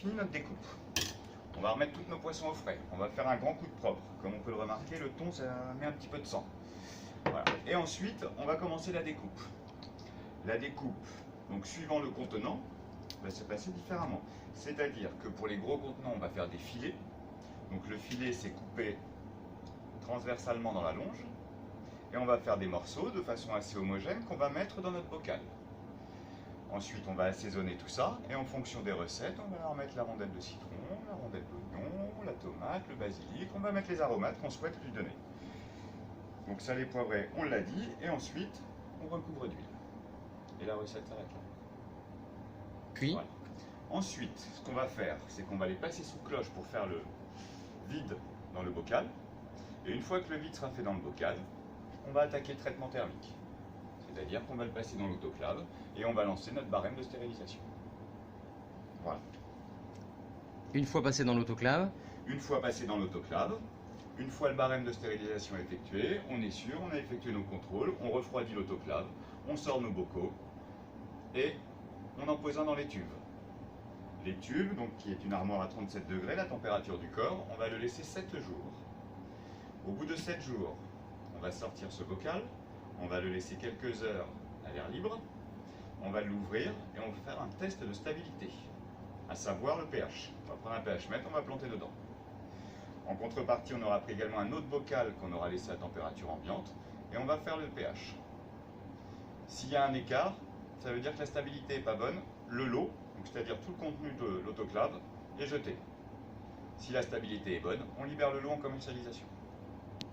fini notre découpe. On va remettre tous nos poissons au frais. On va faire un grand coup de propre. Comme on peut le remarquer, le thon, ça met un petit peu de sang. Voilà. Et ensuite, on va commencer la découpe. La découpe, donc suivant le contenant, va se passer différemment. C'est-à-dire que pour les gros contenants, on va faire des filets. Donc le filet, c'est coupé transversalement dans la longe. Et on va faire des morceaux de façon assez homogène qu'on va mettre dans notre bocal. Ensuite, on va assaisonner tout ça, et en fonction des recettes, on va leur mettre la rondelle de citron, la rondelle d'oignon, la tomate, le basilic, on va mettre les aromates qu'on souhaite lui donner. Donc salé poivré, on l'a dit, et ensuite, on recouvre d'huile. Et la recette s'arrête là. Puis, voilà. Ensuite, ce qu'on va faire, c'est qu'on va les passer sous cloche pour faire le vide dans le bocal. Et une fois que le vide sera fait dans le bocal, on va attaquer le traitement thermique. C'est-à-dire qu'on va le passer dans l'autoclave et on va lancer notre barème de stérilisation. Voilà. une fois passé dans l'autoclave, Une fois passé dans l'autoclave, une fois le barème de stérilisation effectué, on est sûr, on a effectué nos contrôles, on refroidit l'autoclave, on sort nos bocaux et on empoisonne dans les tubes. Les tubes, donc, qui est une armoire à 37 degrés, la température du corps, on va le laisser 7 jours. Au bout de 7 jours, on va sortir ce bocal, on va le laisser quelques heures à l'air libre, on va l'ouvrir et on va faire un test de stabilité, à savoir le pH. On va prendre un pH mètre, on va planter dedans. En contrepartie, on aura pris également un autre bocal qu'on aura laissé à température ambiante et on va faire le pH. S'il y a un écart, ça veut dire que la stabilité n'est pas bonne, le lot, c'est-à-dire tout le contenu de l'autoclave, est jeté. Si la stabilité est bonne, on libère le lot en commercialisation.